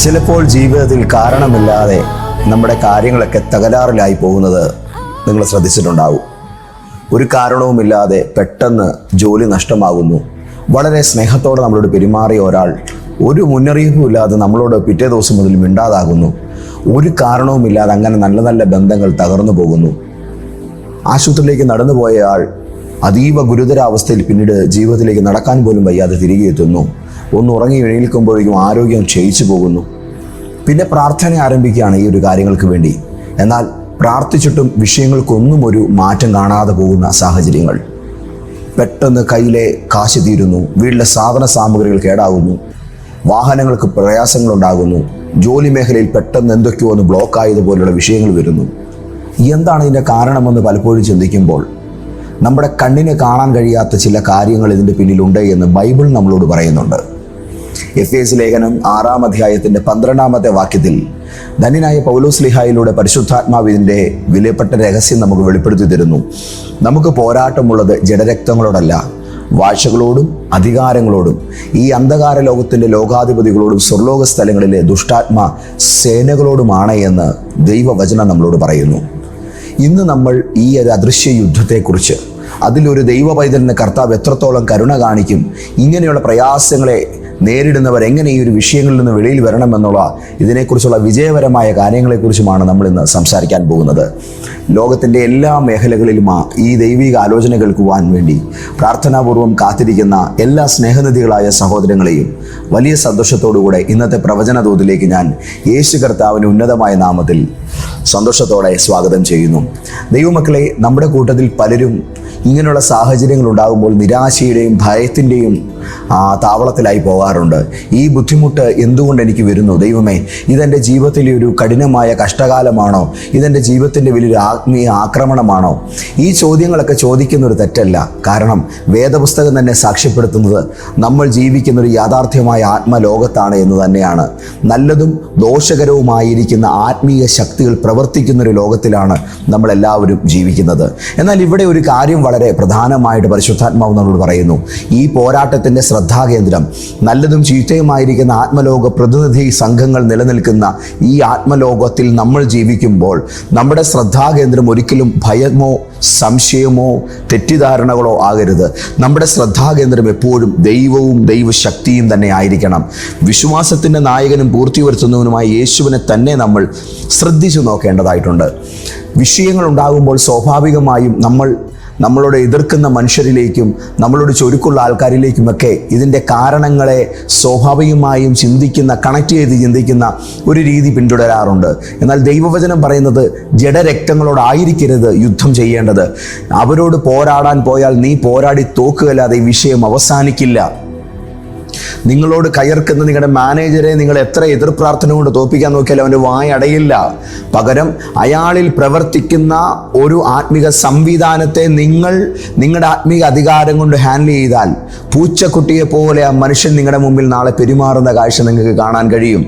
ചിലപ്പോൾ ജീവിതത്തിൽ കാരണമില്ലാതെ നമ്മുടെ കാര്യങ്ങളൊക്കെ തകരാറിലായി പോകുന്നത് നിങ്ങൾ ശ്രദ്ധിച്ചിട്ടുണ്ടാവും. ഒരു കാരണവുമില്ലാതെ പെട്ടെന്ന് ജോലി നഷ്ടമാകുന്നു. വളരെ സ്നേഹത്തോടെ നമ്മളോട് പെരുമാറിയ ഒരാൾ ഒരു മുന്നറിയിപ്പുമില്ലാതെ നമ്മളോട് പിറ്റേ ദിവസം മുതൽ മിണ്ടാതാകുന്നു. ഒരു കാരണവുമില്ലാതെ അങ്ങനെ നല്ല നല്ല ബന്ധങ്ങൾ തകർന്നു പോകുന്നു. ആശുപത്രിയിലേക്ക് നടന്നുപോയ ആൾ അതീവ ഗുരുതരാവസ്ഥയിൽ പിന്നീട് ജീവിതത്തിലേക്ക് നടക്കാൻ പോലും വയ്യാതെ തിരികെ എത്തുന്നു. ഒന്ന് ഉറങ്ങി എഴുന്നേൽക്കുമ്പോഴേക്കും ആരോഗ്യം ക്ഷയിച്ചു പോകുന്നു. പിന്നെ പ്രാർത്ഥന ആരംഭിക്കുകയാണ് ഈ ഒരു കാര്യങ്ങൾക്ക് വേണ്ടി. എന്നാൽ പ്രാർത്ഥിച്ചിട്ടും വിഷയങ്ങൾക്കൊന്നും ഒരു മാറ്റം കാണാതെ പോകുന്ന സാഹചര്യങ്ങൾ. പെട്ടെന്ന് കയ്യിലെ കാശ് തീരുന്നു, വീട്ടിലെ സാധന സാമഗ്രികൾ കേടാകുന്നു, വാഹനങ്ങൾക്ക് പ്രയാസങ്ങളുണ്ടാകുന്നു, ജോലി മേഖലയിൽ പെട്ടെന്ന് എന്തൊക്കെയോ ഒന്ന് ബ്ലോക്ക് ആയതുപോലുള്ള വിഷയങ്ങൾ വരുന്നു. എന്താണ് ഇതിൻ്റെ കാരണമെന്ന് പലപ്പോഴും ചിന്തിക്കുമ്പോൾ നമ്മുടെ കണ്ണിന് കാണാൻ കഴിയാത്ത ചില കാര്യങ്ങൾ ഇതിൻ്റെ പിന്നിലുണ്ട് എന്ന് ബൈബിൾ നമ്മളോട് പറയുന്നുണ്ട്. എഫേസ്യ ലേഖനം 6-ാം അധ്യായത്തിൻ്റെ 12-ാമത്തെ വാക്യത്തിൽ ധന്യനായ പൗലോസ്ലീഹായിലൂടെ പരിശുദ്ധാത്മാവിൻ്റെ വിലപ്പെട്ട രഹസ്യം നമുക്ക് വെളിപ്പെടുത്തി തരുന്നു. നമുക്ക് പോരാട്ടമുള്ളത് ജഡരക്തങ്ങളോടല്ല, വാഴ്ചകളോടും അധികാരങ്ങളോടും ഈ അന്ധകാര ലോകത്തിൻ്റെ ലോകാധിപതികളോടും സ്വർലോക സ്ഥലങ്ങളിലെ ദുഷ്ടാത്മ സേനകളോടുമാണ് എന്ന് ദൈവവചനം നമ്മളോട് പറയുന്നു. ഇന്ന് നമ്മൾ ഈ ഒരു അദൃശ്യ യുദ്ധത്തെക്കുറിച്ച്, അതിലൊരു ദൈവ പൈതലിന് കർത്താവ് എത്രത്തോളം കരുണ കാണിക്കും, ഇങ്ങനെയുള്ള പ്രയാസങ്ങളെ നേരിടുന്നവർ എങ്ങനെ ഈ ഒരു വിഷയങ്ങളിൽ നിന്ന് വെളിയിൽ വരണമെന്നുള്ള ഇതിനെക്കുറിച്ചുള്ള വിജയപരമായ കാര്യങ്ങളെക്കുറിച്ചുമാണ് നമ്മൾ ഇന്ന് സംസാരിക്കാൻ പോകുന്നത്. ലോകത്തിൻ്റെ എല്ലാ മേഖലകളിലും ഈ ദൈവിക ആലോചന കേൾക്കുവാൻ വേണ്ടി പ്രാർത്ഥനാപൂർവം കാത്തിരിക്കുന്ന എല്ലാ സ്നേഹനിധികളായ സഹോദരങ്ങളെയും വലിയ സന്തോഷത്തോടുകൂടെ ഇന്നത്തെ പ്രവചന തോതിലേക്ക് ഞാൻ യേശു കർത്താവിൻ്റെ ഉന്നതമായ നാമത്തിൽ സന്തോഷത്തോടെ സ്വാഗതം ചെയ്യുന്നു. ദൈവമക്കളെ, നമ്മുടെ കൂട്ടത്തിൽ പലരും ഇങ്ങനെയുള്ള സാഹചര്യങ്ങൾ ഉണ്ടാകുമ്പോൾ നിരാശയുടെയും ഭയത്തിൻ്റെയും താവളത്തിലായി പോകാറുണ്ട്. ഈ ബുദ്ധിമുട്ട് എന്തുകൊണ്ട് എനിക്ക് വരുന്നു? ദൈവമേ, ഇതെൻ്റെ ജീവിതത്തിലെ ഒരു കഠിനമായ കഷ്ടകാലമാണോ? ഇതെൻ്റെ ജീവിതത്തിൻ്റെ വലിയൊരു ആത്മീയ ആക്രമണമാണോ? ഈ ചോദ്യങ്ങളൊക്കെ ചോദിക്കുന്നൊരു തെറ്റല്ല. കാരണം വേദപുസ്തകം തന്നെ സാക്ഷ്യപ്പെടുത്തുന്നത് നമ്മൾ ജീവിക്കുന്ന ഒരു യാഥാർത്ഥ്യമായ ആത്മലോകത്താണ് എന്ന് തന്നെയാണ്. നല്ലതും ദോഷകരവുമായിരിക്കുന്ന ആത്മീയ ശക്തികൾ പ്രവർത്തിക്കുന്നൊരു ലോകത്തിലാണ് നമ്മളെല്ലാവരും ജീവിക്കുന്നത്. എന്നാൽ ഇവിടെ ഒരു കാര്യം വളരെ പ്രധാനമായിട്ട് പരിശുദ്ധാത്മാവ് നമ്മളോട് പറയുന്നു. ഈ പോരാട്ടത്തിൻ്റെ ശ്രദ്ധാകേന്ദ്രം, നല്ലതും ചീത്തയുമായിരിക്കുന്ന ആത്മലോക പ്രതിനിധി സംഘങ്ങൾ നിലനിൽക്കുന്ന ഈ ആത്മലോകത്തിൽ നമ്മൾ ജീവിക്കുമ്പോൾ നമ്മുടെ ശ്രദ്ധാകേന്ദ്രം ഒരിക്കലും ഭയമോ സംശയമോ തെറ്റിദ്ധാരണകളോ ആകരുത്. നമ്മുടെ ശ്രദ്ധാകേന്ദ്രം എപ്പോഴും ദൈവവും ദൈവശക്തിയും തന്നെ ആയിരിക്കണം. വിശ്വാസത്തിൻ്റെ നായകനും പൂർത്തി വരുത്തുന്നവനുമായ യേശുവിനെ തന്നെ നമ്മൾ ശ്രദ്ധിച്ചു നോക്കേണ്ടതായിട്ടുണ്ട്. വിഷയങ്ങൾ ഉണ്ടാകുമ്പോൾ സ്വാഭാവികമായും നമ്മളോട് എതിർക്കുന്ന മനുഷ്യരിലേക്കും നമ്മളോട് ചൊരുക്കുള്ള ആൾക്കാരിലേക്കുമൊക്കെ ഇതിൻ്റെ കാരണങ്ങളെ സ്വാഭാവികമായും കണക്ട് ചെയ്ത് ചിന്തിക്കുന്ന ഒരു രീതി പിന്തുടരാറുണ്ട്. എന്നാൽ ദൈവവചനം പറയുന്നത് ജഡരക്തങ്ങളോടായിരിക്കരുത് യുദ്ധം ചെയ്യേണ്ടത്. അവരോട് പോരാടാൻ പോയാൽ നീ പോരാടി തോക്കുകയല്ലാതെ ഈ വിഷയം അവസാനിക്കില്ല. നിങ്ങളോട് കയർക്കുന്ന നിങ്ങളുടെ മാനേജരെ നിങ്ങൾ എത്ര എതിർ പ്രാർത്ഥന കൊണ്ട് തോൽപ്പിക്കാൻ നോക്കിയാലും അവൻ്റെ വായ അടയില്ല. പകരം അയാളിൽ പ്രവർത്തിക്കുന്ന ഒരു ആത്മീക സംവിധാനത്തെ നിങ്ങളുടെ ആത്മീക അധികാരം കൊണ്ട് ഹാൻഡിൽ ചെയ്താൽ പൂച്ചക്കുട്ടിയെ പോലെ ആ മനുഷ്യൻ നിങ്ങളുടെ മുമ്പിൽ നാളെ പെരുമാറുന്ന കാഴ്ച നിങ്ങൾക്ക് കാണാൻ കഴിയും.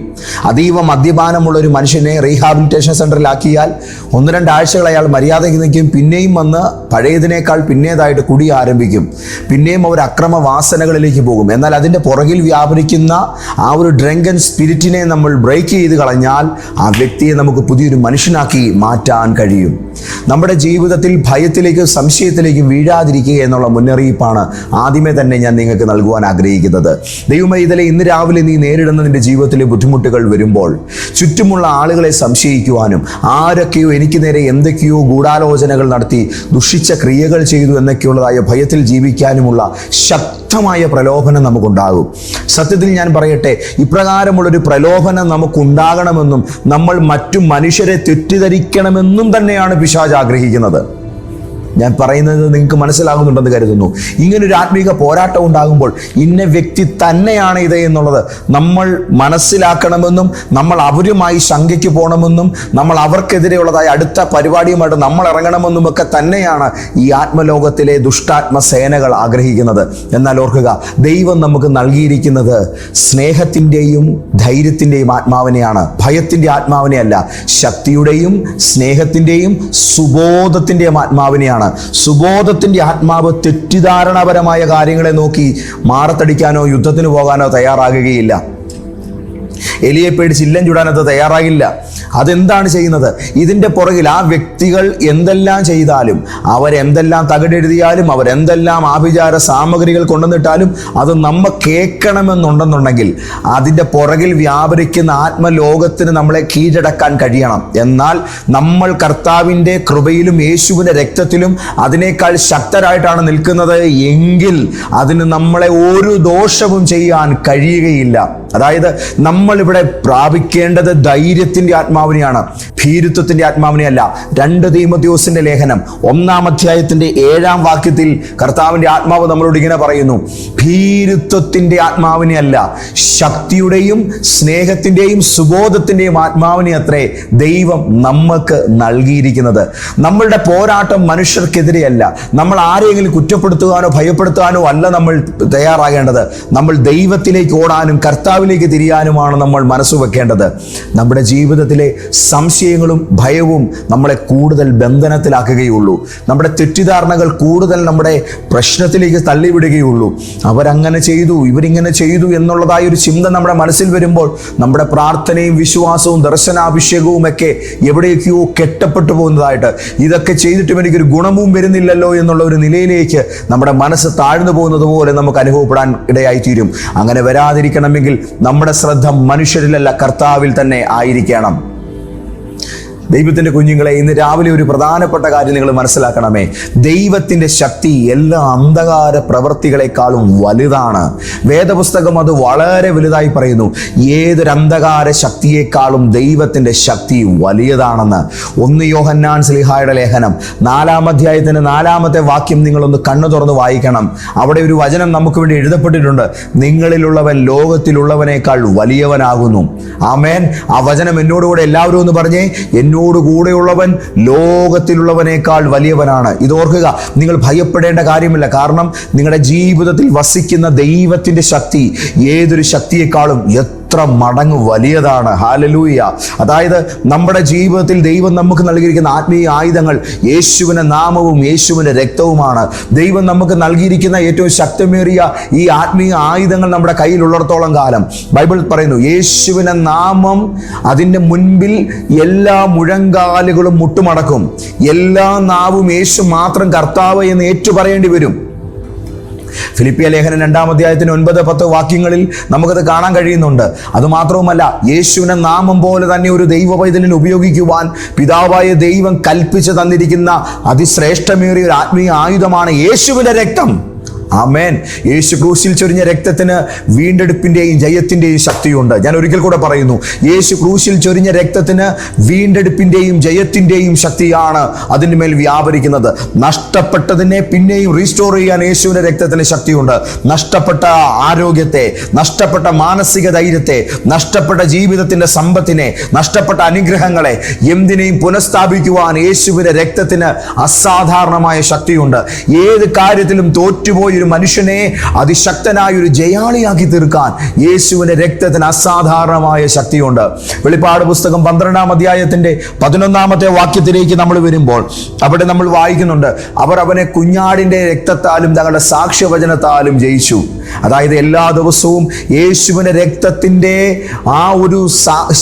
അതീവ മദ്യപാനമുള്ള ഒരു മനുഷ്യനെ റീഹാബിലിറ്റേഷൻ സെൻ്ററിലാക്കിയാൽ 1-2 ആഴ്ചകൾ അയാൾ മര്യാദയ്ക്ക് നിൽക്കും. പിന്നെയും വന്ന് പഴയതിനേക്കാൾ പിന്നേതായിട്ട് കുടി ആരംഭിക്കും. പിന്നെയും അവർ അക്രമവാസനകളിലേക്ക് പോകും. എന്നാൽ അതിൻ്റെ പുറകിൽ വ്യാപരിക്കുന്ന ആ ഒരു ഡ്രങ്കൻ സ്പിരിറ്റിനെ നമ്മൾ ബ്രേക്ക് ചെയ്ത് കളഞ്ഞാൽ ആ വ്യക്തിയെ നമുക്ക് പുതിയൊരു മനുഷ്യനാക്കി മാറ്റാൻ കഴിയും. നമ്മുടെ ജീവിതത്തിൽ ഭയത്തിലേക്കും സംശയത്തിലേക്കും വീഴാതിരിക്കുക എന്നുള്ള മുന്നറിയിപ്പാണ് ആദ്യമേ തന്നെ ഞാൻ നിങ്ങൾക്ക് നൽകുവാൻ ആഗ്രഹിക്കുന്നത്. ദൈവമേ, ഇന്ന് രാവിലെ നീ നേരിടുന്ന നിന്റെ ജീവിതത്തിലെ ബുദ്ധിമുട്ടുകൾ വരുമ്പോൾ ചുറ്റുമുള്ള ആളുകളെ സംശയിക്കുവാനും ആരൊക്കെയോ എനിക്ക് നേരെ എന്തൊക്കെയോ ഗൂഢാലോചനകൾ നടത്തി ദുഷിച്ച ക്രിയകൾ ചെയ്തു എന്നൊക്കെയുള്ളതായ ഭയത്തിൽ ജീവിക്കാനുമുള്ള ശക്തമായ പ്രലോഭനം നമുക്കുണ്ടാകും. സത്യത്തിൽ ഞാൻ പറയട്ടെ, ഇപ്രകാരമുള്ളൊരു പ്രലോഭനം നമുക്കുണ്ടാകണമെന്നും നമ്മൾ മറ്റു മനുഷ്യരെ തെറ്റിദ്ധരിക്കണമെന്നും തന്നെയാണ് പിശാച് ആഗ്രഹിക്കുന്നത്. ഞാൻ പറയുന്നത് നിങ്ങൾക്ക് മനസ്സിലാകുന്നുണ്ടെന്ന് കരുതുന്നു. ഇങ്ങനൊരു ആത്മീക പോരാട്ടം ഉണ്ടാകുമ്പോൾ ഇന്ന വ്യക്തി തന്നെയാണ് ഇത് എന്നുള്ളത് നമ്മൾ മനസ്സിലാക്കണമെന്നും നമ്മൾ അവരുമായി ശങ്കയ്ക്ക് പോകണമെന്നും നമ്മൾ അവർക്കെതിരെയുള്ളതായ അടുത്ത പരിപാടിയുമായിട്ട് നമ്മൾ ഇറങ്ങണമെന്നും ഒക്കെ തന്നെയാണ് ഈ ആത്മലോകത്തിലെ ദുഷ്ടാത്മ സേനകൾ ആഗ്രഹിക്കുന്നത്. എന്നാൽ ഓർക്കുക, ദൈവം നമുക്ക് നൽകിയിരിക്കുന്നത് സ്നേഹത്തിൻ്റെയും ധൈര്യത്തിൻ്റെയും ആത്മാവിനെയാണ്, ഭയത്തിൻ്റെ ആത്മാവിനെയല്ല. ശക്തിയുടെയും സ്നേഹത്തിൻ്റെയും സുബോധത്തിൻ്റെയും ആത്മാവിനെയാണ്. സുബോധത്തിന്റെ ആത്മാവ് തെറ്റിദ്ധാരണപരമായ കാര്യങ്ങളെ നോക്കി മാറത്തടിക്കാനോ യുദ്ധത്തിന് പോകാനോ തയ്യാറാകുകയില്ല. എലിയെ പേടിച്ച് ഇല്ലം ചുടാനത് തയ്യാറാകില്ല. അതെന്താണ് ചെയ്യുന്നത്? ഇതിൻ്റെ പുറകിൽ ആ വ്യക്തികൾ എന്തെല്ലാം ചെയ്താലും, അവരെന്തെല്ലാം തകിടെഴുതിയാലും, അവരെന്തെല്ലാം ആഭിചാര സാമഗ്രികൾ കൊണ്ടുവന്നിട്ടാലും അത് നമ്മ കേൾക്കണമെന്നുണ്ടെന്നുണ്ടെങ്കിൽ അതിൻ്റെ പുറകിൽ വ്യാപരിക്കുന്ന ആത്മലോകത്തിന് നമ്മളെ കീഴടക്കാൻ കഴിയണം. എന്നാൽ നമ്മൾ കർത്താവിൻ്റെ കൃപയിലും യേശുവിൻ്റെ രക്തത്തിലും അതിനേക്കാൾ ശക്തരായിട്ടാണ് നിൽക്കുന്നത് എങ്കിൽ അതിന് നമ്മളെ ഒരു ദോഷവും ചെയ്യാൻ കഴിയുകയില്ല. അതായത് നമ്മളിവിടെ പ്രാപിക്കേണ്ടത് ധൈര്യത്തിൻ്റെ ആത്മാവിനെയാണ്, ഭീരുത്വത്തിൻ്റെ ആത്മാവിനെയല്ല. 2 തീമോഥെയോസിന്റെ ലേഖനം 1-ാം അധ്യായത്തിന്റെ 7-ാം വാക്യത്തിൽ കർത്താവിൻ്റെ ആത്മാവ് നമ്മളോട് ഇങ്ങനെ പറയുന്നു: ഭീരുത്വത്തിൻ്റെ ആത്മാവിനെയല്ല, ശക്തിയുടെയും സ്നേഹത്തിൻ്റെയും സുബോധത്തിൻ്റെയും ആത്മാവിനെ അത്രേ ദൈവം നമുക്ക് നൽകിയിരിക്കുന്നത്. നമ്മളുടെ പോരാട്ടം മനുഷ്യർക്കെതിരെയല്ല. നമ്മൾ ആരെങ്കിലും കുറ്റപ്പെടുത്തുവാനോ ഭയപ്പെടുത്താനോ അല്ല നമ്മൾ തയ്യാറാകേണ്ടത്. നമ്മൾ ദൈവത്തിലേക്ക് ഓടാനും കർത്താവിലേക്ക് തിരിയാനുമാണ് നമ്മൾ മനസ്സ് വെക്കേണ്ടത്. നമ്മുടെ ജീവിതത്തിലെ സംശയങ്ങളും ഭയവും നമ്മളെ കൂടുതൽ ബന്ധനത്തിലാക്കുകയുള്ളൂ. നമ്മുടെ തെറ്റിദ്ധാരണകൾ കൂടുതൽ നമ്മുടെ പ്രശ്നത്തിലേക്ക് തള്ളിവിടുകയുള്ളൂ. അവരങ്ങനെ ചെയ്തു, ഇവരിങ്ങനെ ചെയ്തു എന്നുള്ളതായ ഒരു ചിന്ത നമ്മുടെ മനസ്സിൽ വരുമ്പോൾ നമ്മുടെ പ്രാർത്ഥനയും വിശ്വാസവും ദർശനാഭിഷേകവും ഒക്കെ എവിടേക്കോ കെട്ടപ്പെട്ടു പോകുന്നതായിട്ട്, ഇതൊക്കെ ചെയ്തിട്ടും എനിക്കൊരു ഗുണവും വരുന്നില്ലല്ലോ എന്നുള്ള ഒരു നിലയിലേക്ക് നമ്മുടെ മനസ്സ് താഴ്ന്നു പോകുന്നത് പോലെ നമുക്ക് അനുഭവപ്പെടാൻ ഇടയായിത്തീരും. അങ്ങനെ വരാതിരിക്കണമെങ്കിൽ നമ്മുടെ ശ്രദ്ധ മനുഷ്യരിലല്ല, കർത്താവിൽ തന്നെ ആയിരിക്കണം. ദൈവത്തിൻ്റെ കുഞ്ഞുങ്ങളെ, ഇന്ന് രാവിലെ ഒരു പ്രധാനപ്പെട്ട കാര്യം നിങ്ങൾ മനസ്സിലാക്കണമേ. ദൈവത്തിൻ്റെ ശക്തി എല്ലാ അന്ധകാര പ്രവൃത്തികളെക്കാളും വലുതാണ്. വേദപുസ്തകം അത് വളരെ വലുതായി പറയുന്നു. ഏതൊരു അന്ധകാര ശക്തിയേക്കാളും ദൈവത്തിൻ്റെ ശക്തി വലിയതാണെന്ന്. 1 യോഹന്നാൻ ശ്ലീഹായുടെ ലേഖനം 4-ാം അധ്യായത്തിൻ്റെ 4-ാമത്തെ വാക്യം നിങ്ങളൊന്ന് കണ്ണു തുറന്ന് വായിക്കണം. അവിടെ ഒരു വചനം നമുക്ക് വേണ്ടി എഴുതപ്പെട്ടിട്ടുണ്ട്: നിങ്ങളിലുള്ളവൻ ലോകത്തിലുള്ളവനേക്കാൾ വലിയവനാകുന്നു. ആമേൻ. ആ വചനം എന്നോടുകൂടെ എല്ലാവരും ഒന്ന് പറഞ്ഞേ: എന്നോട് കൂടെയുള്ളവൻ ലോകത്തിലുള്ളവനേക്കാൾ വലിയവനാണ്. ഇതോർക്കുക, നിങ്ങൾ ഭയപ്പെടേണ്ട കാര്യമില്ല. കാരണം നിങ്ങളുടെ ജീവിതത്തിൽ വസിക്കുന്ന ദൈവത്തിൻ്റെ ശക്തി ഏതൊരു ശക്തിയെക്കാളും എത്ര മടങ്ങ് വലിയതാണ്. ഹല്ലേലൂയ. അതായത് നമ്മുടെ ജീവിതത്തിൽ ദൈവം നമുക്ക് നൽകിയിരിക്കുന്ന ആത്മീയ ആയുധങ്ങൾ യേശുവിൻ്റെ നാമവും യേശുവിൻ്റെ രക്തവുമാണ്. ദൈവം നമുക്ക് നൽകിയിരിക്കുന്ന ഏറ്റവും ശക്തമേറിയ ഈ ആത്മീയ ആയുധങ്ങൾ നമ്മുടെ കയ്യിലുള്ളിടത്തോളം കാലം ബൈബിൾ പറയുന്നു, യേശുവിൻ്റെ നാമം അതിൻ്റെ മുൻപിൽ എല്ലാ മുഴങ്കാലുകളും മുട്ടുമടക്കും. എല്ലാ നാവും യേശു മാത്രം കർത്താവ് എന്ന് ഏറ്റുപറയേണ്ടി വരും. ഫിലിപ്പിയ ലേഖനം 2-ാം അധ്യായത്തിന് 9-10 വാക്യങ്ങളിൽ നമുക്കത് കാണാൻ കഴിയുന്നുണ്ട്. അതുമാത്രവുമല്ല, യേശുവിനെ നാമം പോലെ തന്നെ ഒരു ദൈവ പൈതലിന് ഉപയോഗിക്കുവാൻ പിതാവായ ദൈവം കൽപ്പിച്ചു തന്നിരിക്കുന്ന അതിശ്രേഷ്ഠമേറിയ ഒരു ആത്മീയ ആയുധമാണ് യേശുവിൻ്റെ രക്തം. ആമേൻ. യേശു ക്രൂശിൽ ചൊരിഞ്ഞ രക്തത്തിന് വീണ്ടെടുപ്പിന്റെയും ജയത്തിന്റെയും ശക്തിയുണ്ട്. ഞാൻ ഒരിക്കൽ കൂടെ പറയുന്നു, യേശു ക്രൂശിൽ ചൊരിഞ്ഞ രക്തത്തിന് വീണ്ടെടുപ്പിന്റെയും ജയത്തിന്റെയും ശക്തിയാണ് അതിൻ്റെ മേൽ വ്യാപരിക്കുന്നത്. നഷ്ടപ്പെട്ടതിനെ പിന്നെയും റീസ്റ്റോർ ചെയ്യാൻ യേശുവിന്റെ രക്തത്തിന് ശക്തിയുണ്ട്. നഷ്ടപ്പെട്ട ആരോഗ്യത്തെ, നഷ്ടപ്പെട്ട മാനസിക ധൈര്യത്തെ, നഷ്ടപ്പെട്ട ജീവിതത്തിന്റെ സമ്പത്തിനെ, നഷ്ടപ്പെട്ട അനുഗ്രഹങ്ങളെ എന്തിനേയും പുനഃസ്ഥാപിക്കുവാൻ യേശുവിന്റെ രക്തത്തിന് അസാധാരണമായ ശക്തിയുണ്ട്. ഏത് കാര്യത്തിലും തോറ്റുപോയി ഒരു മനുഷ്യനെ അതിശക്തനായ ഒരു ജയാളിയാക്കി തീർക്കാൻ യേശുവിന്റെ രക്തത്തിന് അസാധാരണമായ ശക്തിയുണ്ട്. വെളിപ്പാട് പുസ്തകം 12-ാം അധ്യായത്തിന്റെ 11-ാമത്തെ വാക്യത്തിലേക്ക് നമ്മൾ വരുമ്പോൾ അവിടെ നമ്മൾ വായിക്കുന്നുണ്ട്, അവർ അവനെ കുഞ്ഞാടിന്റെ രക്തത്താലും തങ്ങളുടെ സാക്ഷ്യവചനത്താലും ജയിച്ചു. അതായത് എല്ലാ ദിവസവും യേശുവിന്റെ രക്തത്തിന്റെ ആ ഒരു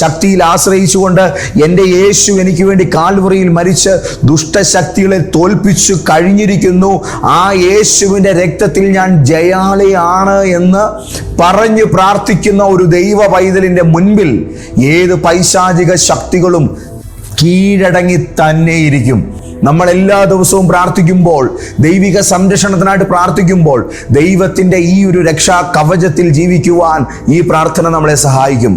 ശക്തിയിൽ ആശ്രയിച്ചുകൊണ്ട് എൻ്റെ യേശു എനിക്ക് വേണ്ടി കാൽവറിയിൽ മരിച്ച് ദുഷ്ടശക്തികളെ തോൽപ്പിച്ചു കഴിഞ്ഞിരിക്കുന്നു, ആ യേശുവിന്റെ രക്തത്തിൽ ഞാൻ ജയാളിയാണ് എന്ന് പറഞ്ഞു പ്രാർത്ഥിക്കുന്ന ഒരു ദൈവ പൈതലിന്റെ മുൻപിൽ ഏത് പൈശാചിക ശക്തികളും കീഴടങ്ങി തന്നെയിരിക്കും. നമ്മൾ എല്ലാ ദിവസവും പ്രാർത്ഥിക്കുമ്പോൾ, ദൈവിക സംരക്ഷണത്തിനായിട്ട് പ്രാർത്ഥിക്കുമ്പോൾ, ദൈവത്തിൻ്റെ ഈ ഒരു രക്ഷാ കവചത്തിൽ ജീവിക്കുവാൻ ഈ പ്രാർത്ഥന നമ്മളെ സഹായിക്കും.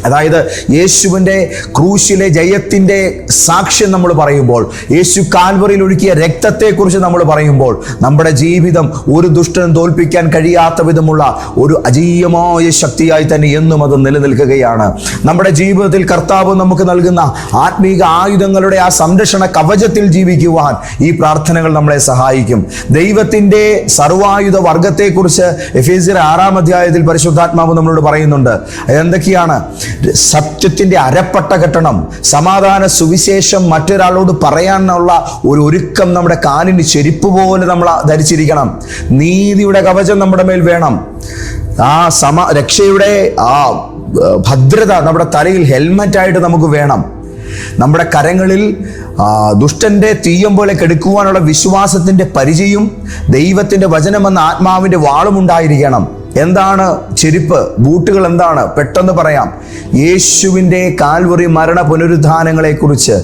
അതായത് യേശുവിൻ്റെ ക്രൂശിലെ ജയത്തിൻ്റെ സാക്ഷ്യം നമ്മൾ പറയുമ്പോൾ, യേശു കാൽവറിയിൽ ഒഴുക്കിയ രക്തത്തെക്കുറിച്ച് നമ്മൾ പറയുമ്പോൾ, നമ്മുടെ ജീവിതം ഒരു ദുഷ്ടനും തോൽപ്പിക്കാൻ കഴിയാത്ത വിധമുള്ള ഒരു അജീയമായ ശക്തിയായി തന്നെ എന്നും അത് നിലനിൽക്കുകയാണ്. നമ്മുടെ ജീവിതത്തിൽ കർത്താവ് നമുക്ക് നൽകുന്ന ആത്മീക ആയുധങ്ങളുടെ ആ സംരക്ഷണ കവചത്തിൽ ജീവിക്കുവാൻ ഈ പ്രാർത്ഥനകൾ നമ്മളെ സഹായിക്കും. ദൈവത്തിൻ്റെ സർവായുധ വർഗത്തെക്കുറിച്ച് എഫേസ്യർ 6-ാം അധ്യായത്തിൽ പരിശുദ്ധാത്മാവ് നമ്മളോട് പറയുന്നുണ്ട്. എന്തൊക്കെയാണ്? സത്യത്തിന്റെ അരപ്പട്ട കെട്ടണം, സമാധാന സുവിശേഷം മറ്റൊരാളോട് പറയാനുള്ള ഒരു ഒരുക്കം നമ്മുടെ കാലിന് ചെരുപ്പ് പോലെ നമ്മൾ ധരിച്ചിരിക്കണം. നീതിയുടെ കവചം നമ്മുടെ മേൽ വേണം. ആ രക്ഷയുടെ ആ ഭദ്രത നമ്മുടെ തലയിൽ ഹെൽമറ്റായിട്ട് നമുക്ക് വേണം. നമ്മുടെ കരങ്ങളിൽ ദുഷ്ടന്റെ തീയം പോലെ കെടുക്കുവാനുള്ള വിശ്വാസത്തിന്റെ പരിചയം, ദൈവത്തിന്റെ വചനമെന്ന ആത്മാവിന്റെ വാളും ഉണ്ടായിരിക്കണം. എന്താണ് ചെരുപ്പ്, ബൂട്ടുകൾ എന്താണ്? പെട്ടെന്ന് പറയാം. യേശുവിൻ്റെ കാൽവറി മരണ പുനരുദ്ധാനങ്ങളെ കുറിച്ച്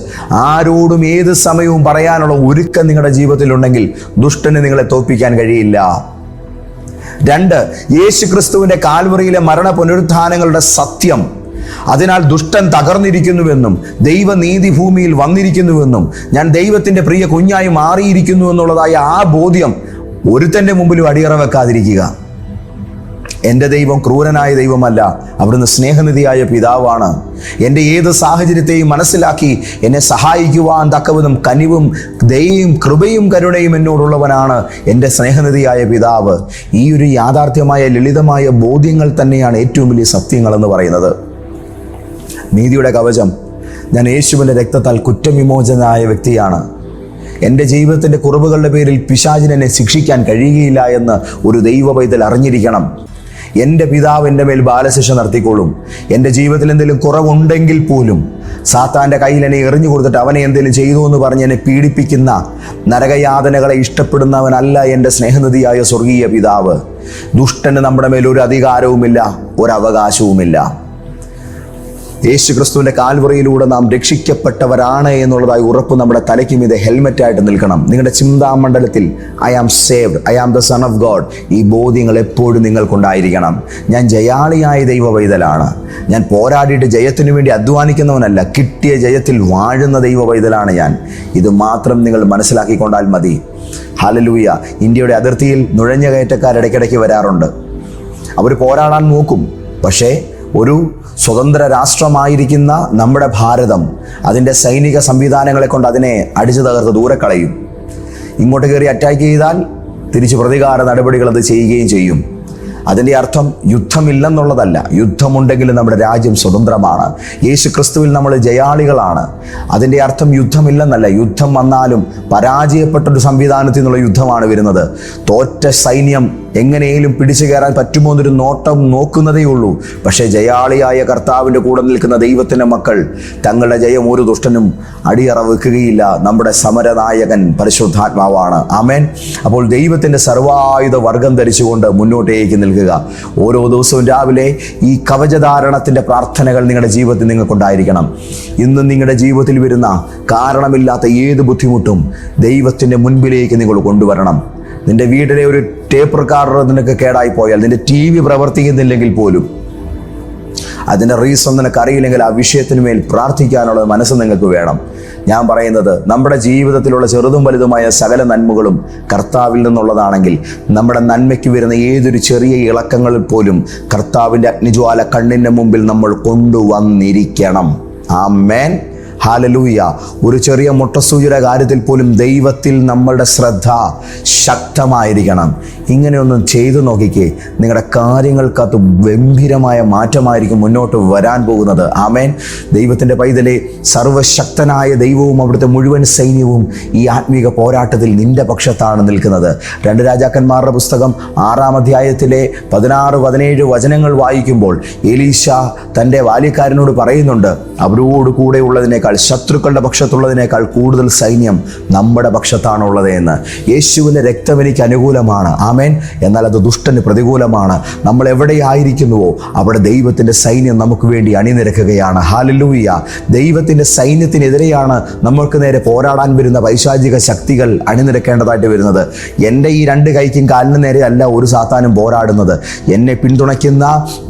ആരോടും ഏത് സമയവും പറയാനുള്ള ഒരുക്കം നിങ്ങളുടെ ജീവിതത്തിൽ ഉണ്ടെങ്കിൽ ദുഷ്ടന് നിങ്ങളെ തോൽപ്പിക്കാൻ കഴിയില്ല. 2, യേശു ക്രിസ്തുവിന്റെ കാൽവറിയിലെ മരണ പുനരുദ്ധാനങ്ങളുടെ സത്യം. അതിനാൽ ദുഷ്ടൻ തകർന്നിരിക്കുന്നുവെന്നും ദൈവനീതി ഭൂമിയിൽ വന്നിരിക്കുന്നുവെന്നും ഞാൻ ദൈവത്തിന്റെ പ്രിയ കുഞ്ഞായി മാറിയിരിക്കുന്നു എന്നുള്ളതായ ആ ബോധ്യം ഒരുത്തന്റെ മുമ്പിലും അടിയറ വെക്കാതിരിക്കുക. എൻ്റെ ദൈവം ക്രൂരനായ ദൈവമല്ല, അവിടുന്ന് സ്നേഹനിധിയായ പിതാവാണ്. എൻ്റെ ഏത് സാഹചര്യത്തെയും മനസ്സിലാക്കി എന്നെ സഹായിക്കുവാൻ തക്കവിധം കനിവും ദയയും കൃപയും കരുണയും എന്നോടുള്ളവനാണ് എൻ്റെ സ്നേഹനിധിയായ പിതാവ്. ഈ ഒരു യാഥാർത്ഥ്യമായ ലളിതമായ ബോധ്യങ്ങൾ തന്നെയാണ് ഏറ്റവും വലിയ സത്യങ്ങളെന്ന് പറയുന്നത്. നീതിയുടെ കവചം. ഞാൻ യേശുവിൻ്റെ രക്തത്താൽ കുറ്റവിമോചനായ വ്യക്തിയാണ്. എൻ്റെ ജീവിതത്തിൻ്റെ കുറവുകളുടെ പേരിൽ പിശാചിന് എന്നെ ശിക്ഷിക്കാൻ കഴിയുകയില്ല എന്ന് ഒരു ദൈവ പൈതൽ അറിഞ്ഞിരിക്കണം. എൻ്റെ പിതാവ് എൻ്റെ മേൽ ബാലശിക്ഷ നടത്തിക്കോളും. എൻ്റെ ജീവിതത്തിൽ എന്തെങ്കിലും കുറവുണ്ടെങ്കിൽ പോലും സാത്താൻ്റെ കയ്യിൽ എന്നെ എറിഞ്ഞു കൊടുത്തിട്ട് അവനെ എന്തെങ്കിലും ചെയ്തു എന്ന് പറഞ്ഞ് എന്നെ പീഡിപ്പിക്കുന്ന നരകയാതനകളെ ഇഷ്ടപ്പെടുന്നവനല്ല എൻ്റെ സ്നേഹനിധിയായ സ്വർഗീയ പിതാവ്. ദുഷ്ടന് നമ്മുടെ മേൽ ഒരു അധികാരവുമില്ല, ഒരവകാശവുമില്ല. യേശു ക്രിസ്തുവിൻ്റെ കാൽവറിയിലൂടെ നാം രക്ഷിക്കപ്പെട്ടവരാണ് എന്നുള്ളതായി ഉറപ്പ് നമ്മുടെ തലയ്ക്ക് മീതെ ഹെൽമെറ്റായിട്ട് നിൽക്കണം. നിങ്ങളുടെ ചിന്താമണ്ഡലത്തിൽ I am saved, I am the son of God, ഈ ബോധ്യങ്ങൾ എപ്പോഴും നിങ്ങൾക്കുണ്ടായിരിക്കണം. ഞാൻ ജയാളിയായ ദൈവ പൈതലാണ്. ഞാൻ പോരാടിയിട്ട് ജയത്തിനു വേണ്ടി അധ്വാനിക്കുന്നവനല്ല, കിട്ടിയ ജയത്തിൽ വാഴുന്ന ദൈവ പൈതലാണ് ഞാൻ. ഇത് മാത്രം നിങ്ങൾ മനസ്സിലാക്കിക്കൊണ്ടാൽ മതി. ഹല്ലേലൂയ. ഇന്ത്യയുടെ അതിർത്തിയിൽ നുഴഞ്ഞ കയറ്റക്കാർ ഇടയ്ക്കിടയ്ക്ക് വരാറുണ്ട്. അവർ പോരാടാൻ നോക്കും. പക്ഷേ ഒരു സ്വതന്ത്ര രാഷ്ട്രമായിരിക്കുന്ന നമ്മുടെ ഭാരതം അതിൻ്റെ സൈനിക സംവിധാനങ്ങളെ കൊണ്ട് അതിനെ അടിച്ചു തകർത്ത് ദൂരെ കളയും. ഇങ്ങോട്ട് കയറി അറ്റാക്ക് ചെയ്താൽ തിരിച്ച് പ്രതികാര നടപടികൾ അത് ചെയ്യുകയും ചെയ്യും. അതിൻ്റെ അർത്ഥം യുദ്ധമില്ലെന്നുള്ളതല്ല. യുദ്ധമുണ്ടെങ്കിലും നമ്മുടെ രാജ്യം സ്വതന്ത്രമാണ്. യേശു ക്രിസ്തുവിൽ നമ്മൾ ജയാളികളാണ്. അതിൻ്റെ അർത്ഥം യുദ്ധമില്ലെന്നല്ല. യുദ്ധം വന്നാലും പരാജയപ്പെട്ടൊരു സംവിധാനത്തിൽ നിന്നുള്ള യുദ്ധമാണ് വരുന്നത്. തോറ്റ സൈന്യം എങ്ങനെയും പിടിച്ചു കയറാൻ പറ്റുമോ എന്നൊരു നോട്ടം നോക്കുന്നതേ ഉള്ളൂ. പക്ഷേ ജയാളിയായ കർത്താവിൻ്റെ കൂടെ നിൽക്കുന്ന ദൈവത്തിൻ്റെ മക്കൾ തങ്ങളുടെ ജയം ഒരു ദുഷ്ടനും അടിയറ വെക്കുകയില്ല. നമ്മുടെ സമരനായകൻ പരിശുദ്ധാത്മാവാണ്. ആമേൻ. അപ്പോൾ ദൈവത്തിൻ്റെ സർവായുധ വർഗം ധരിച്ചുകൊണ്ട് മുന്നോട്ടേക്ക് നിൽക്കുക. ഓരോ ദിവസവും രാവിലെ ഈ കവചധാരണത്തിൻ്റെ പ്രാർത്ഥനകൾ നിങ്ങളുടെ ജീവിതത്തിൽ നിങ്ങൾക്കുണ്ടായിരിക്കണം. ഇന്ന് നിങ്ങളുടെ ജീവിതത്തിൽ വരുന്ന കാരണമില്ലാത്ത ഏത് ബുദ്ധിമുട്ടും ദൈവത്തിൻ്റെ മുൻപിലേക്ക് നിങ്ങൾ കൊണ്ടുവരണം. നിന്റെ വീട്ടിലെ ഒരു ടേപ്പ് റെക്കോർഡർ നിനക്ക് കേടായി പോയാൽ, നിന്റെ TV പ്രവർത്തിക്കുന്നില്ലെങ്കിൽ പോലും അതിൻ്റെ റീസൺ നിനക്ക് അറിയില്ലെങ്കിൽ ആ വിഷയത്തിന് മേൽ പ്രാർത്ഥിക്കാനുള്ള മനസ്സ് നിങ്ങൾക്ക് വേണം. ഞാൻ പറയുന്നത് നമ്മുടെ ജീവിതത്തിലുള്ള ചെറുതും വലുതുമായ സകല നന്മകളും കർത്താവിൽ നിന്നുള്ളതാണെങ്കിൽ നമ്മുടെ നന്മയ്ക്ക് വരുന്ന ഏതൊരു ചെറിയ ഇളക്കങ്ങളിൽ പോലും കർത്താവിൻ്റെ അഗ്നിജ്വാല കണ്ണിൻ്റെ മുമ്പിൽ നമ്മൾ കൊണ്ടുവന്നിരിക്കണം. ആമേൻ. ഹല്ലേലൂയ. ഒരു ചെറിയ മുട്ടസൂചിയുടെ കാര്യത്തിൽ പോലും ദൈവത്തിൽ നമ്മളുടെ ശ്രദ്ധ ശക്തമായിരിക്കണം. ഇങ്ങനെയൊന്നും ചെയ്തു നോക്കിക്കേ, നിങ്ങളുടെ കാര്യങ്ങൾക്കകത്ത് ഗംഭീരമായ മാറ്റമായിരിക്കും മുന്നോട്ട് വരാൻ പോകുന്നത്. ആമേൻ. ദൈവത്തിൻ്റെ പൈതലെ, സർവശക്തനായ ദൈവവും അവിടുത്തെ മുഴുവൻ സൈന്യവും ഈ ആത്മീക പോരാട്ടത്തിൽ നിന്റെ പക്ഷത്താണ് നിൽക്കുന്നത്. 2 രാജാക്കന്മാരുടെ പുസ്തകം 6-ാം അധ്യായത്തിലെ 16-17 വചനങ്ങൾ വായിക്കുമ്പോൾ എലീശ തൻ്റെ ബാല്യക്കാരനോട് പറയുന്നുണ്ട്, അവരോട് കൂടെ ഉള്ളതിനേക്കാൾ, ശത്രുക്കളുടെ പക്ഷത്തുള്ളതിനേക്കാൾ കൂടുതൽ സൈന്യം നമ്മുടെ പക്ഷത്താണുള്ളത് എന്ന്. യേശുവിൻ്റെ രക്തം എനിക്ക് അനുകൂലമാണ്. ആമേൻ. എന്നാൽ അത് ദുഷ്ടന് പ്രതികൂലമാണ്. നമ്മൾ എവിടെയായിരിക്കുന്നുവോ അവിടെ ദൈവത്തിൻ്റെ സൈന്യം നമുക്ക് വേണ്ടി അണിനിരക്കുകയാണ്. ഹല്ലേലൂയ. ദൈവത്തിൻ്റെ സൈന്യത്തിനെതിരെയാണ് നമ്മൾക്ക് നേരെ പോരാടാൻ വരുന്ന പൈശാചിക ശക്തികൾ അണിനിരക്കേണ്ടതായിട്ട് വരുന്നത്. എൻ്റെ ഈ 2 കൈക്കും കാലിന് നേരെ അല്ല ഒരു സാത്താനും പോരാടുന്നത്. എന്നെ പിന്തുണയ്ക്കുന്ന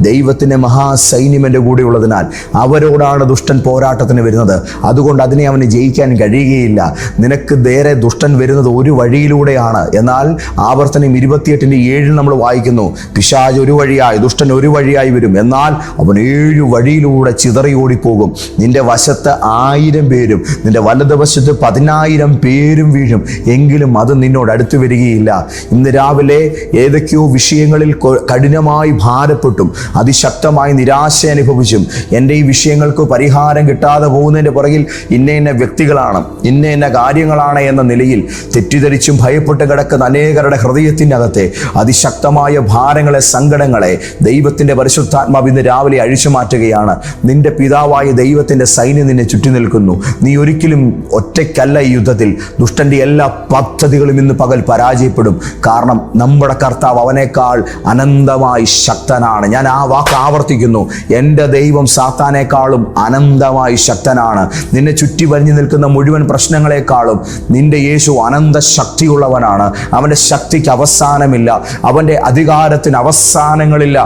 ദൈവത്തിൻ്റെ മഹാസൈന്യം എൻ്റെ കൂടെ ഉള്ളതിനാൽ അവരോടാണ് ദുഷ്ടൻ പോരാട്ടത്തിന് വരുന്നത്. അതുകൊണ്ട് അതിനെ അവന് ജയിക്കാൻ കഴിയുകയില്ല. നിനക്ക് നേരെ ദുഷ്ടൻ വരുന്നത് ഒരു വഴിയിലൂടെയാണ്. എന്നാൽ ആവർത്തനം 28:7 നമ്മൾ വായിക്കുന്നു, പിശാച് ഒരു വഴിയായി, ദുഷ്ടൻ ഒരു വഴിയായി വരും, എന്നാൽ അവൻ 7 വഴിയിലൂടെ ചിതറി ഓടിപ്പോകും. നിന്റെ വശത്ത് 1000 പേരും നിന്റെ വലതുവശത്ത് 10,000 പേരും വീഴും, എങ്കിലും അത് നിന്നോട് അടുത്ത് വരികയില്ല. ഇന്ന് രാവിലെ ഏതൊക്കെയോ വിഷയങ്ങളിൽ കഠിനമായി ഭാരപ്പെട്ടും അതിശക്തമായി നിരാശ അനുഭവിച്ചും എൻ്റെ ഈ വിഷയങ്ങൾക്ക് പരിഹാരം കിട്ടാതെ പോകുന്നതിൻ്റെ പുറകിൽ ഇന്ന വ്യക്തികളാണ്, ഇന്ന കാര്യങ്ങളാണ് എന്ന നിലയിൽ തെറ്റിദ്ധരിച്ചും ഭയപ്പെട്ട് കിടക്കുന്ന അനേകരുടെ ഹൃദയത്തിൻ്റെ അകത്തെ അതിശക്തമായ ഭാരങ്ങളെ, സങ്കടങ്ങളെ ദൈവത്തിൻ്റെ പരിശുദ്ധാത്മാവ് ഇന്ന് രാവിലെ അഴിച്ചു മാറ്റുകയാണ്. നിന്റെ പിതാവായ ദൈവത്തിൻ്റെ സൈന്യം നിന്നെ ചുറ്റി നിൽക്കുന്നു. നീ ഒരിക്കലും ഒറ്റയ്ക്കല്ല ഈ യുദ്ധത്തിൽ. ദുഷ്ടൻ്റെ എല്ലാ പദ്ധതികളും ഇന്ന് പകൽ പരാജയപ്പെടും. കാരണം നമ്മുടെ കർത്താവ് അവനേക്കാൾ അനന്തമായി ശക്തനാണ്. ഞാൻ ആ വാക്ക് ആവർത്തിക്കുന്നു. എൻ്റെ ദൈവം സാത്താനേക്കാളും അനന്തമായി ശക്തനാണ്. നിന്നെ ചുറ്റി വരിഞ്ഞു നിൽക്കുന്ന മുഴുവൻ പ്രശ്നങ്ങളെക്കാളും നിന്റെ യേശു അനന്ത ശക്തിയുള്ളവനാണ്. അവൻ്റെ ശക്തിക്ക് അവസാനമില്ല. അവൻ്റെ അധികാരത്തിന് അവസാനങ്ങളില്ല.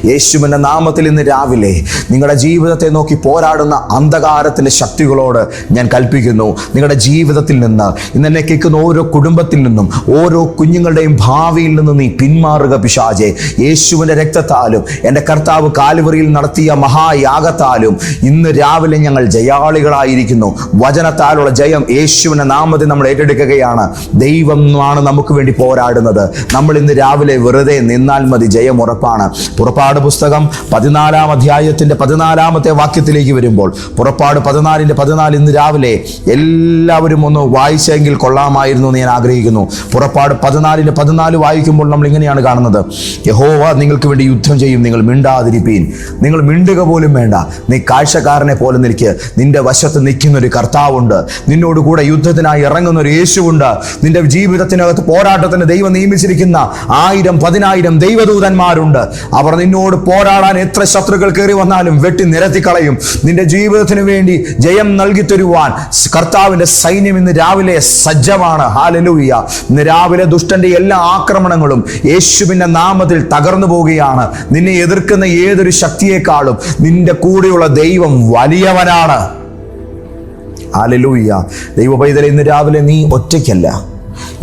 യേശുവിൻ്റെ നാമത്തിൽ ഇന്ന് രാവിലെ നിങ്ങളുടെ ജീവിതത്തെ നോക്കി പോരാടുന്ന അന്ധകാരത്തിൻ്റെ ശക്തികളോട് ഞാൻ കൽപ്പിക്കുന്നു, നിങ്ങളുടെ ജീവിതത്തിൽ നിന്ന്, ഇന്നെന്നെ കേൾക്കുന്ന ഓരോ കുടുംബത്തിൽ നിന്നും, ഓരോ കുഞ്ഞുങ്ങളുടെയും ഭാവിയിൽ നിന്ന് നീ പിന്മാറുക പിശാചേ. യേശുവിൻ്റെ രക്തത്താലും എൻ്റെ കർത്താവ് കാൽവറിയിൽ നടത്തിയ മഹായാഗത്താലും ഇന്ന് രാവിലെ ഞങ്ങൾ ജയാളികളായിരിക്കുന്നു. വചനത്താലുള്ള ജയം യേശുവിൻ്റെ നാമത്തിൽ നമ്മൾ ഏറ്റെടുക്കുകയാണ്. ദൈവമാണ് നമുക്ക് വേണ്ടി പോരാടുന്നത്. നമ്മൾ ഇന്ന് രാവിലെ വെറുതെ നിന്നാൽ മതി, ജയം ഉറപ്പാണ്. പുറപ്പാട് പുസ്തകം 14-ാം അധ്യായത്തിൻ്റെ 14-ാമത്തെ വാക്യത്തിലേക്ക് വരുമ്പോൾ, പുറപ്പാട് 14:14 ഇന്ന് രാവിലെ എല്ലാവരും ഒന്ന് വായിച്ചെങ്കിൽ കൊള്ളാമായിരുന്നു എന്ന് ഞാൻ ആഗ്രഹിക്കുന്നു. പുറപ്പാട് 14:14 വായിക്കുമ്പോൾ നമ്മൾ ഇങ്ങനെയാണ് കാണുന്നത്: യഹോവ നിങ്ങൾക്ക് വേണ്ടി യുദ്ധം ചെയ്യും, നിങ്ങൾ മിണ്ടാതിരിപ്പീൻ. നിങ്ങൾ മിണ്ടുക പോലും വേണ്ട. നീ കാഴ്ചക്കാരനെ പോലെ നിൽക്കുക. നിന്റെ വശത്ത് നിൽക്കുന്ന ഒരു കർത്താവുണ്ട്. നിന്നോട് കൂടെ യുദ്ധത്തിനായി ഇറങ്ങുന്ന ഒരു യേശുവുണ്ട്. നിന്റെ ജീവിതത്തിനകത്ത് പോരാട്ടത്തിന് ദൈവം നിയമിച്ചിരിക്കുന്ന 1000-10,000 ദൈവദൂതന്മാരുണ്ട്. അവർ നിന്നോട് പോരാടാൻ എത്ര ശത്രുക്കൾ കയറി വന്നാലും വെട്ടി നിരത്തിക്കളയും. നിന്റെ ജീവിതത്തിന് വേണ്ടി ജയം നൽകി തരുവാൻ കർത്താവിന്റെ സൈന്യം ഇന്ന് രാവിലെ സജ്ജമാണ്. ഹല്ലേലൂയ. ഇന്ന് രാവിലെ ദുഷ്ടന്റെ എല്ലാ ആക്രമണങ്ങളും യേശുവിന്റെ നാമത്തിൽ തകർന്നു പോവുകയാണ്. നിന്നെ എതിർക്കുന്ന ഏതൊരു ശക്തിയെക്കാളും നിന്റെ കൂടെയുള്ള ദൈവം വലിയവനാണ്. ഹല്ലേലൂയ. ദൈവ പൈതലേ, ഇന്ന് രാവിലെ നീ ഒറ്റയ്ക്കല്ല.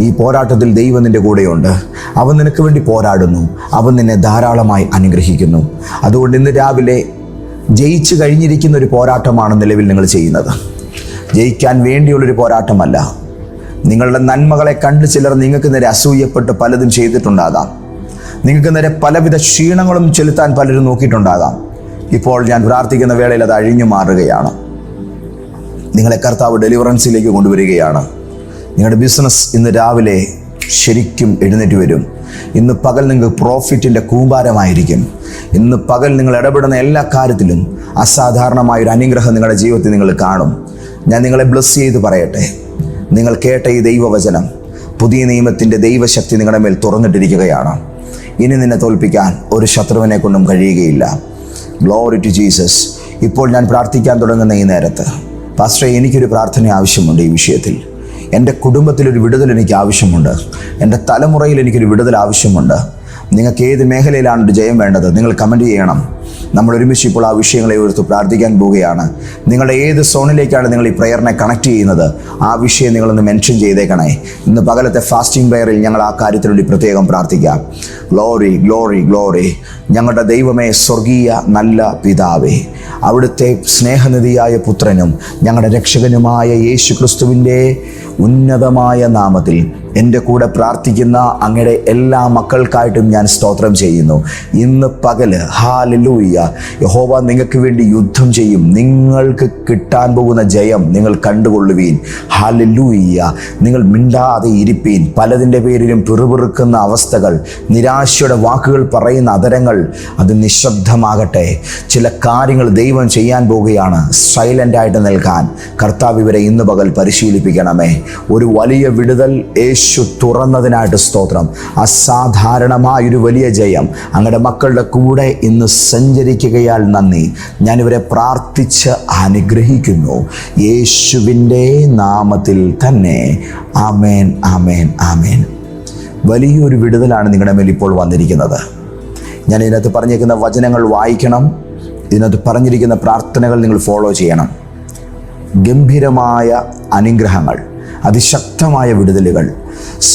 ഈ പോരാട്ടത്തിൽ ദൈവം നിൻ്റെ കൂടെയുണ്ട്. അവൻ നിനക്ക് വേണ്ടി പോരാടുന്നു. അവൻ നിന്നെ ധാരാളമായി അനുഗ്രഹിക്കുന്നു. അതുകൊണ്ട് ഇന്ന് രാവിലെ ജയിച്ചു കഴിഞ്ഞിരിക്കുന്ന ഒരു പോരാട്ടമാണ് നിലവിൽ നിങ്ങൾ ചെയ്യുന്നത്. ജയിക്കാൻ വേണ്ടിയുള്ളൊരു പോരാട്ടമല്ല. നിങ്ങളുടെ നന്മകളെ കണ്ട് ചിലർ നിങ്ങൾക്ക് നേരെ അസൂയപ്പെട്ട് പലതും ചെയ്തിട്ടുണ്ടാകാം. നിങ്ങൾക്ക് നേരെ പലവിധ ക്ഷീണങ്ങളും ചെലുത്താൻ പലരും നോക്കിയിട്ടുണ്ടാകാം. ഇപ്പോൾ ഞാൻ പ്രാർത്ഥിക്കുന്ന വേളയിൽ അത് അഴിഞ്ഞു മാറുകയാണ്. നിങ്ങളെ കർത്താവ് ഡെലിവറൻസിലേക്ക് കൊണ്ടുവരികയാണ്. നിങ്ങളുടെ ബിസിനസ് ഇന്ന് രാവിലെ ശരിക്കും എഴുന്നേറ്റ് വരും. ഇന്ന് പകൽ നിങ്ങൾക്ക് പ്രോഫിറ്റിൻ്റെ കൂമ്പാരമായിരിക്കും. ഇന്ന് പകൽ നിങ്ങൾ ഇടപെടുന്ന എല്ലാ കാര്യത്തിലും അസാധാരണമായൊരു അനുഗ്രഹം നിങ്ങളുടെ ജീവിതത്തിൽ നിങ്ങൾ കാണും. ഞാൻ നിങ്ങളെ ബ്ലെസ് ചെയ്ത് പറയട്ടെ, നിങ്ങൾ കേട്ട ഈ ദൈവവചനം, പുതിയ നിയമത്തിൻ്റെ ദൈവശക്തി നിങ്ങളുടെ മേൽ തുറന്നിട്ടിരിക്കുകയാണ്. ഇനി നിന്നെ തോൽപ്പിക്കാൻ ഒരു ശത്രുവിനെ കൊണ്ടും കഴിയുകയില്ല. Glory to Jesus. ഇപ്പോൾ ഞാൻ പ്രാർത്ഥിക്കാൻ തുടങ്ങുന്ന ഈ നേരത്ത്, പാസ്റ്ററെ, എനിക്കൊരു പ്രാർത്ഥന ആവശ്യമുണ്ട്. ഈ വിഷയത്തിൽ എൻ്റെ കുടുംബത്തിലൊരു വിടുതൽ എനിക്ക് ആവശ്യമുണ്ട്. എൻ്റെ തലമുറയിൽ എനിക്കൊരു വിടുതൽ ആവശ്യമുണ്ട്. നിങ്ങൾക്ക് ഏത് മേഖലയിലാണ് ഒരു ജയം വേണ്ടത്? നിങ്ങൾ കമൻറ്റ് ചെയ്യണം. നമ്മൾ ഒരുമിച്ച് ഇപ്പോൾ ആ വിഷയങ്ങളെ ഓർത്ത് പ്രാർത്ഥിക്കാൻ പോവുകയാണ്. നിങ്ങളുടെ ഏത് സോണിലേക്കാണ് നിങ്ങൾ ഈ പ്രയറിനെ കണക്ട് ചെയ്യുന്നത്, ആ വിഷയം നിങ്ങളൊന്ന് മെൻഷൻ ചെയ്തേക്കണേ. ഇന്ന് പകലത്തെ ഫാസ്റ്റിംഗ് പ്രയറിൽ ഞങ്ങൾ ആ കാര്യത്തിന് വേണ്ടി പ്രത്യേകം പ്രാർത്ഥിക്കാം. Glory, glory, glory. ഞങ്ങളുടെ ദൈവമേ, സ്വർഗീയ നല്ല പിതാവേ, അവിടുത്തെ സ്നേഹനിധിയായ പുത്രനും ഞങ്ങളുടെ രക്ഷകനുമായ യേശു ക്രിസ്തുവിൻ്റെ ഉന്നതമായ നാമത്തിൽ എൻ്റെ കൂടെ പ്രാർത്ഥിക്കുന്ന അങ്ങയുടെ എല്ലാ മക്കൾക്കായിട്ടും ഞാൻ സ്തോത്രം ചെയ്യുന്നു. ഇന്ന് പകല് ഹല്ലേലൂയ, യഹോവ നിങ്ങൾക്ക് വേണ്ടി യുദ്ധം ചെയ്യും. നിങ്ങൾക്ക് കിട്ടാൻ പോകുന്ന ജയം നിങ്ങൾ കണ്ടുകൊള്ളുവീൻ. ഹല്ലേലൂയ. നിങ്ങൾ മിണ്ടാതെ ഇരിപ്പീൻ. പലതിൻ്റെ പേരിലും പിറുപിറുക്കുന്ന അവസ്ഥകൾ, നിരാശയുടെ വാക്കുകൾ പറയുന്ന അതരങ്ങൾ, അത് നിശബ്ദമാകട്ടെ. ചില കാര്യങ്ങൾ ദൈവം ചെയ്യാൻ പോവുകയാണ്. സൈലൻ്റായിട്ട് നിൽക്കാൻ കർത്താവ് ഇവരെ ഇന്ന് പകൽ പരിശീലിപ്പിക്കണമേ. ഒരു വലിയ വിടുതൽ യേശു തുറന്നതിനായിട്ട് സ്തോത്രം. അസാധാരണമായൊരു വലിയ ജയം അങ്ങയുടെ മക്കളുടെ കൂടെ ഇന്ന് സഞ്ചരിക്കുകയാൽ നന്ദി. ഞാനിവരെ പ്രാർത്ഥിച്ച് അനുഗ്രഹിക്കുന്നു യേശുവിൻ്റെ നാമത്തിൽ തന്നെ. ആമേൻ, ആമേൻ, ആമേൻ. വലിയൊരു വിടുതലാണ് നിങ്ങളുടെ മേൽ ഇപ്പോൾ വന്നിരിക്കുന്നത്. ഞാൻ ഇതിനകത്ത് പറഞ്ഞിരിക്കുന്ന വചനങ്ങൾ വായിക്കണം. ഇതിനകത്ത് പറഞ്ഞിരിക്കുന്ന പ്രാർത്ഥനകൾ നിങ്ങൾ ഫോളോ ചെയ്യണം. ഗംഭീരമായ അനുഗ്രഹങ്ങൾ, അതിശക്തമായ വിടുതലുകൾ,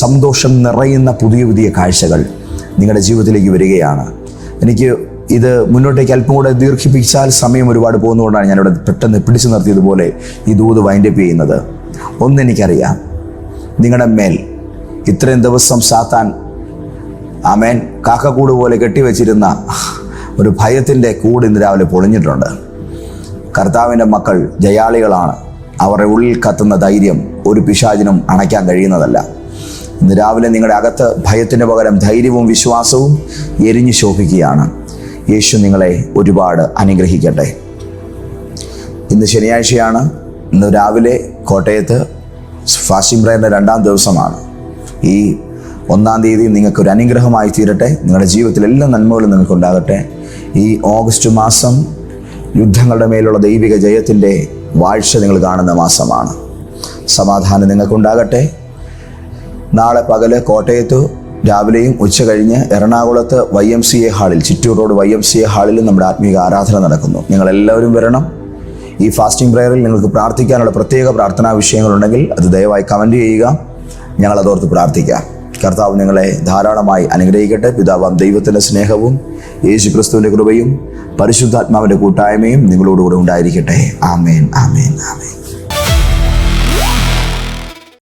സന്തോഷം നിറയുന്ന പുതിയ പുതിയ കാഴ്ചകൾ നിങ്ങളുടെ ജീവിതത്തിലേക്ക് വരികയാണ്. എനിക്ക് ഇത് മുന്നോട്ടേക്ക് അല്പം കൂടെ ദീർഘിപ്പിച്ചാൽ സമയം ഒരുപാട് പോകുന്നതുകൊണ്ടാണ് ഞാനിവിടെ പെട്ടെന്ന് പിടിച്ചു നിർത്തിയതുപോലെ ഈ ദൂത് വൈൻഡപ്പ് ചെയ്യുന്നത്. ഒന്നെനിക്കറിയാം, നിങ്ങളുടെ മേൽ ഇത്രയും ദിവസം സാത്താൻ ആമേൻ കാക്കക്കൂട് പോലെ കെട്ടിവെച്ചിരുന്ന ഒരു ഭയത്തിൻ്റെ കൂട് ഇന്ന് രാവിലെ പൊളിഞ്ഞിട്ടുണ്ട്. കർത്താവിൻ്റെ മക്കൾ ജയാളികളാണ്. അവരുടെ ഉള്ളിൽ കത്തുന്ന ധൈര്യം ഒരു പിശാചിനും അണയ്ക്കാൻ കഴിയുന്നതല്ല. ഇന്ന് രാവിലെ നിങ്ങളുടെ അകത്ത് ഭയത്തിന് പകരം ധൈര്യവും വിശ്വാസവും എരിഞ്ഞു ശോഭിക്കുകയാണ്. യേശു നിങ്ങളെ ഒരുപാട് അനുഗ്രഹിക്കട്ടെ. ഇന്ന് ശനിയാഴ്ചയാണ്. ഇന്ന് രാവിലെ കോട്ടയത്ത് ഫാസ്റ്റിംഗ് പ്രയറിൻ്റെ 2ാം ദിവസമാണ്. ഈ 1-ാം തീയതി നിങ്ങൾക്കൊരു അനുഗ്രഹമായി തീരട്ടെ. നിങ്ങളുടെ ജീവിതത്തിൽ എല്ലാ നന്മകളും നിങ്ങൾക്കുണ്ടാകട്ടെ. ഈ ഓഗസ്റ്റ് മാസം യുദ്ധങ്ങളുടെ മേലുള്ള ദൈവിക ജയത്തിൻ്റെ വാഴ്ച നിങ്ങൾ കാണുന്ന മാസമാണ്. സമാധാനം നിങ്ങൾക്കുണ്ടാകട്ടെ. നാളെ പകല് കോട്ടയത്ത് രാവിലെയും ഉച്ച കഴിഞ്ഞ് എറണാകുളത്ത് YMCA ഹാളിൽ, ചിറ്റൂർ റോഡ് YMCA ഹാളിൽ നമ്മുടെ ആത്മീക ആരാധന നടക്കുന്നു. നിങ്ങളെല്ലാവരും വരണം. ഈ ഫാസ്റ്റിംഗ് പ്രയറിൽ നിങ്ങൾക്ക് പ്രാർത്ഥിക്കാനുള്ള പ്രത്യേക പ്രാർത്ഥനാ വിഷയങ്ങളുണ്ടെങ്കിൽ അത് ദയവായി കമൻറ്റ് ചെയ്യുക. ഞങ്ങളതോർത്ത് പ്രാർത്ഥിക്കാം. കർത്താവ് നിങ്ങളെ ധാരാളമായി അനുഗ്രഹിക്കട്ടെ. പിതാവാം ദൈവത്തിൻ്റെ സ്നേഹവും യേശു ക്രിസ്തുവിൻ്റെ കൃപയും പരിശുദ്ധാത്മാവിൻ്റെ കൂട്ടായ്മയും നിങ്ങളോടുകൂടെ ഉണ്ടായിരിക്കട്ടെ. ആമേൻ, ആമേൻ, ആമേൻ.